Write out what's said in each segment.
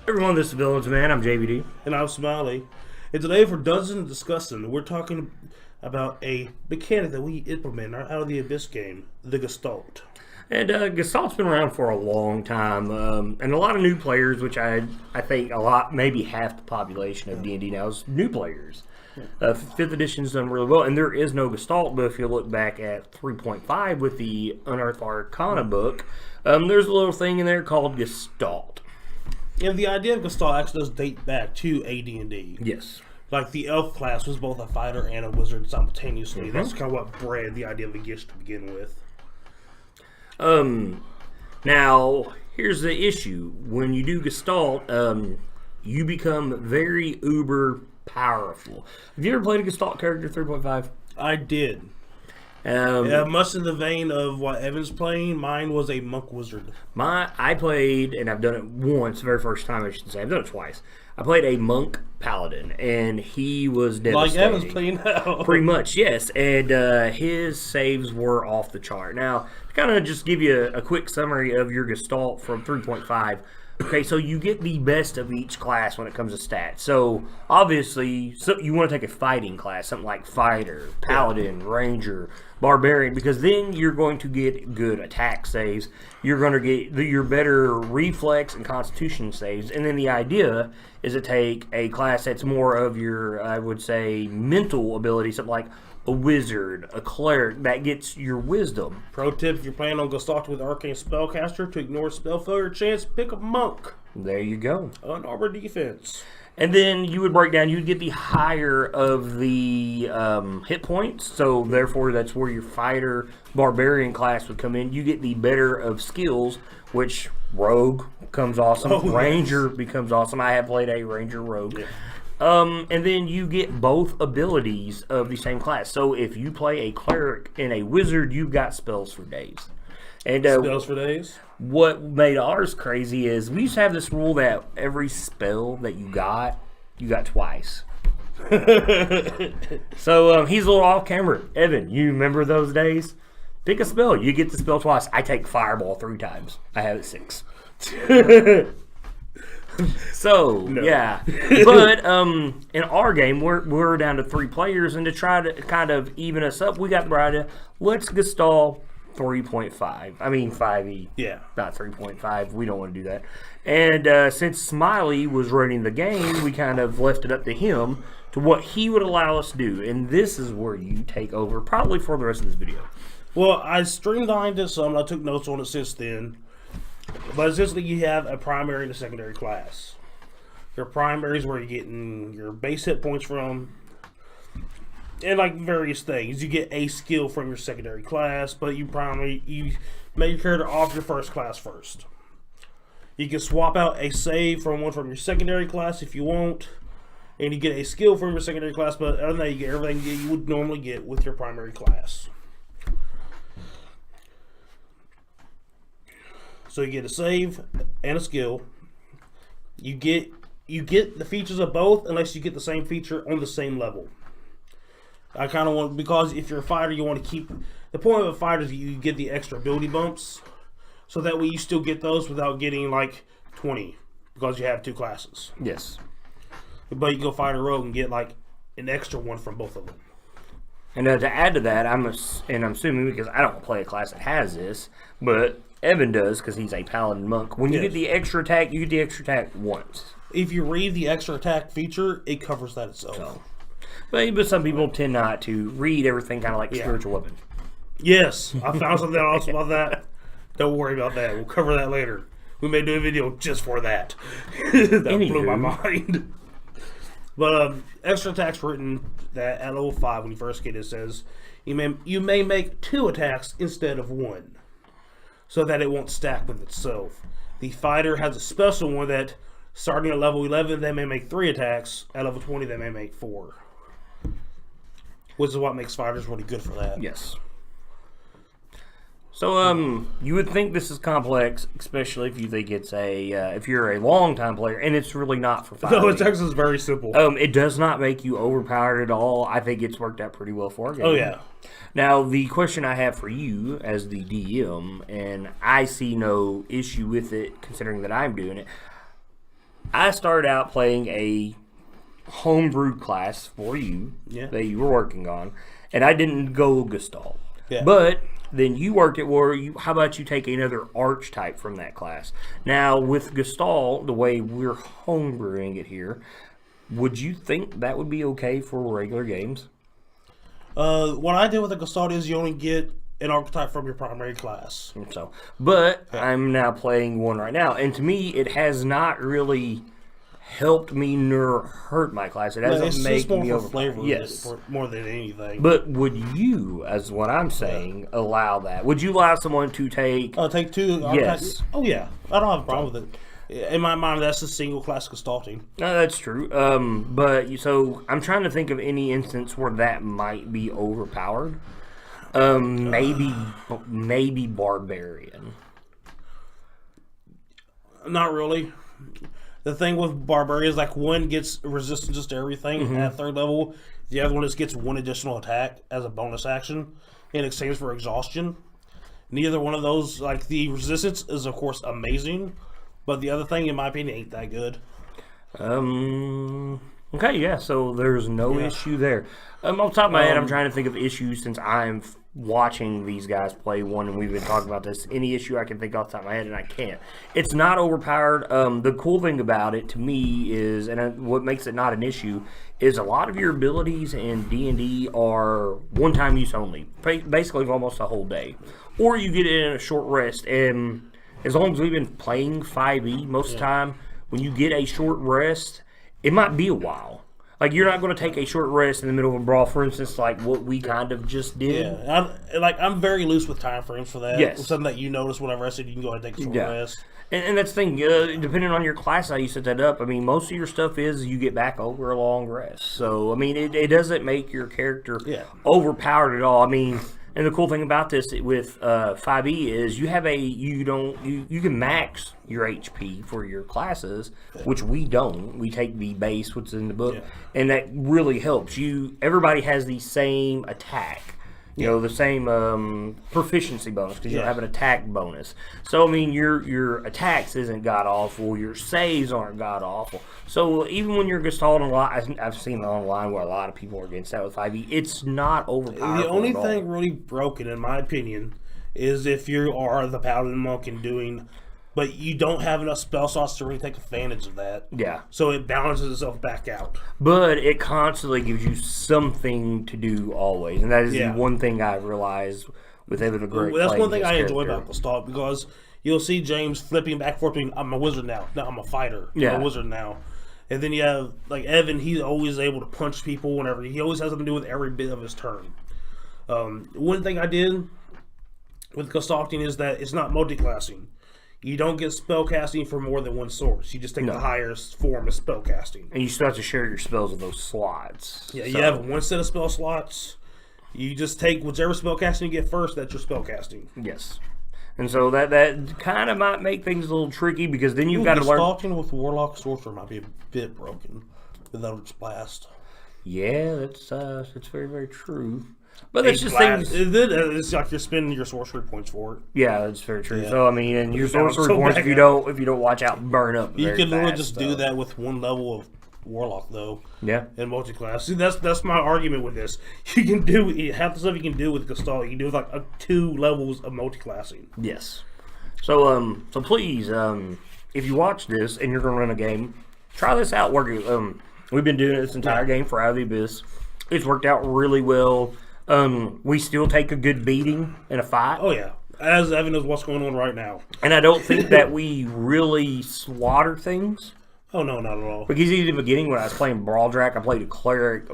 Everyone, this is Villains Man. I'm JVD. And I'm Smiley. And today for Dungeons and Discussing, we're talking about a mechanic that we implement out of the Abyss game, the Gestalt. And Gestalt's been around for a long time, and a lot of new players, which I think a lot, maybe half the population of D&D now is new players. 5th edition's done really well, and there is no Gestalt, but if you look back at 3.5 with the Unearthed Arcana book, there's a little thing in there called Gestalt. And the idea of Gestalt actually does date back to AD&D. Yes. Like the elf class was both a fighter and a wizard simultaneously. Mm-hmm. That's kind of what bred the idea of the Gish to begin with. Now, here's the issue. When you do Gestalt, you become very uber powerful. Have you ever played a Gestalt character 3.5? I did. Much in the vein of what Evan's playing, mine was a monk wizard. I played, and I've done it once, the very first time I should say. I've done it twice. I played a monk paladin, and he was devastating. Like Evan's playing now. Pretty much, yes. And his saves were off the chart. Now, to kind of just give you a quick summary of your Gestalt from 3.5. Okay, so you get the best of each class when it comes to stats. So, obviously, you want to take a fighting class, something like Fighter, Paladin, Ranger, Barbarian, because then you're going to get good attack saves. You're going to get your better reflex and constitution saves. And then the idea is to take a class that's more of your, I would say, mental ability, something like a wizard, a cleric, that gets your wisdom. Pro tip, if you're playing on Gestalt with Arcane Spellcaster to ignore spell failure chance, pick a monk. There you go. On armor defense. And then you would break down, you'd get the higher of the hit points, so therefore that's where your fighter, barbarian class would come in. You get the better of skills, which rogue becomes awesome, ranger becomes awesome. I have played a ranger rogue. Yeah. And then you get both abilities of the same class. So if you play a cleric and a wizard, you've got spells for days. And spells for days? What made ours crazy is we used to have this rule that every spell that you got twice. So he's a little off camera. Evan, you remember those days? Pick a spell. You get the spell twice. I take Fireball 3 times. I have it 6. So, no. Yeah. But in our game, we're down to 3 players, and to try to kind of even us up, we got the idea, let's Gestalt 3.5. I mean 5e. Yeah. Not 3.5. We don't want to do that. And since Smiley was running the game, we kind of left it up to him to what he would allow us to do. And this is where you take over probably for the rest of this video. Well, I streamlined it some. I took notes on it since then. But essentially, you have a primary and a secondary class. Your primary is where you're getting your base hit points from, and like various things. You get a skill from your secondary class, but you make your character off your first class first. You can swap out a save from one from your secondary class if you want, and you get a skill from your secondary class. But other than that, you get everything you would normally get with your primary class. So you get a save and a skill. You get the features of both unless you get the same feature on the same level. I kind of want, because if you're a fighter, you want to keep, the point of a fighter is you get the extra ability bumps, so that way you still get those without getting like 20 because you have 2 classes. Yes. But you can go fighter rogue and get like an extra one from both of them. And to add to that, I'm assuming, because I don't play a class that has this, but Evan does because he's a paladin monk. When you get the extra attack, you get the extra attack once. If you read the extra attack feature, it covers that itself. So, but some people tend not to read everything, kind of like spiritual weapon. Yes, I found something else about that. Don't worry about that. We'll cover that later. We may do a video just for that. That blew my mind. But extra attacks written that at level 5 when you first get it says you may make 2 attacks instead of 1, so that it won't stack with itself. The fighter has a special one that starting at level 11 they may make 3 attacks. At level 20 they may make 4, which is what makes fighters really good for that. Yes. So, you would think this is complex, especially if you think it's if you're a long-time player, and it's really not for 5e. No, it's actually very simple. It does not make you overpowered at all. I think it's worked out pretty well for our game. Oh, yeah. Now, the question I have for you as the DM, and I see no issue with it considering that I'm doing it, I started out playing a homebrew class for you that you were working on, and I didn't go Gestalt. Yeah. But then you worked it where how about you take another archetype from that class? Now, with Gestalt, the way we're homebrewing it here, would you think that would be okay for regular games? What I did with the Gestalt is you only get an archetype from your primary class. So, but I'm now playing one right now, and to me, it has not really helped me nor hurt my class. It doesn't make me more for flavor, yes, more than anything. But would you, as what I'm saying, allow that? Would you allow someone to take? Take two. Yes. Oh yeah, I don't have a problem with it. In my mind, that's a single class Gestalting. No, that's true. So I'm trying to think of any instance where that might be overpowered. Maybe Barbarian. Not really. The thing with Barbarian is like one gets resistance to everything at third level. The other one just gets one additional attack as a bonus action in exchange for exhaustion. Neither one of those, like the resistance is of course amazing, but the other thing in my opinion ain't that good. Okay, yeah, so there's no issue there. Off the top of my head, I'm trying to think of issues since I'm watching these guys play one, and we've been talking about this. Any issue I can think off the top of my head, and I can't. It's not overpowered. The cool thing about it, to me, is, and what makes it not an issue, is a lot of your abilities in D&D are one-time use only, basically almost a whole day. Or you get it in a short rest, and as long as we've been playing 5e most of the time, when you get a short rest, it might be a while. Like, you're not going to take a short rest in the middle of a brawl, for instance, like what we kind of just did. Yeah, I'm very loose with time frames for that. Yes. Something that you notice whenever I said you can go ahead and take a short rest. And that's the thing, depending on your class how you set that up, I mean, most of your stuff is you get back over a long rest. So, I mean, it doesn't make your character overpowered at all. I mean, and the cool thing about this with 5e is you have you can max your HP for your classes, which we don't. We take the base, what's in the book, and that really helps you. Everybody has the same attack. You know, the same proficiency bonus because you don't have an attack bonus. So, I mean, your attacks isn't god-awful. Your saves aren't god-awful. So, even when you're Gestalt a lot, I've seen it online where a lot of people are against that with 5e. It's not overpowered. The only thing really broken, in my opinion, is if you are the Paladin Monk and doing... But you don't have enough spell slots to really take advantage of that. Yeah. So it balances itself back out. But it constantly gives you something to do always. And that is the one thing I've realized with Evan the Great. That's one thing I enjoy about Gestalt, because you'll see James flipping back and forth between, I'm a wizard now. No, I'm a fighter. I'm a wizard now. And then you have, like, Evan, he's always able to punch people whenever. He always has something to do with every bit of his turn. One thing I did with Gestalting is that it's not multi-classing. You don't get spellcasting for more than one source. You just take the highest form of spellcasting. And you still have to share your spells with those slots. Yeah, you have one set of spell slots. You just take whichever spellcasting you get first, that's your spellcasting. Yes. And so that kind of might make things a little tricky because then you've got to learn... Gestalting with Warlock Sorcerer might be a bit broken without its blast. Yeah, that's very, very true. But it's just things. It's like you're spending your sorcery points for it. Yeah, that's very true. Yeah. So I mean, and your sorcery points, if you don't watch out, burn up. You can literally just do that with one level of Warlock, though. Yeah. In multi-class, see, that's my argument with this. You can do half the stuff you can do with Gestalt. You can do with like 2 levels of multi-classing. Yes. So please, if you watch this and you're gonna run a game, try this out. We've been doing this entire game for Out of the Abyss. It's worked out really well. We still take a good beating in a fight. Oh, yeah. As Evan knows what's going on right now. And I don't think that we really slaughter things. Oh, no, not at all. Because even in the beginning, when I was playing Brawl Drac, I played a cleric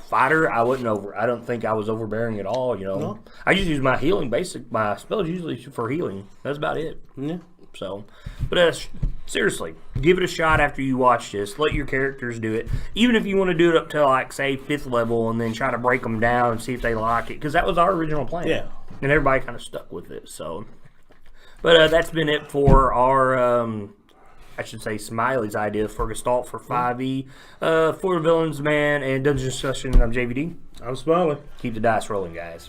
fighter. I don't think I was overbearing at all, you know. No. I just use my healing my spells usually for healing. That's about it. Yeah. So, but seriously, give it a shot after you watch this. Let your characters do it. Even if you want to do it up to, like, say, 5th level and then try to break them down and see if they like it. Because that was our original plan. Yeah. And everybody kind of stuck with it. So, but that's been it for our, I should say, Smiley's idea for Gestalt for 5e. For the Villains Man and Dungeon Discussion, I'm JVD. I'm Smiley. Keep the dice rolling, guys.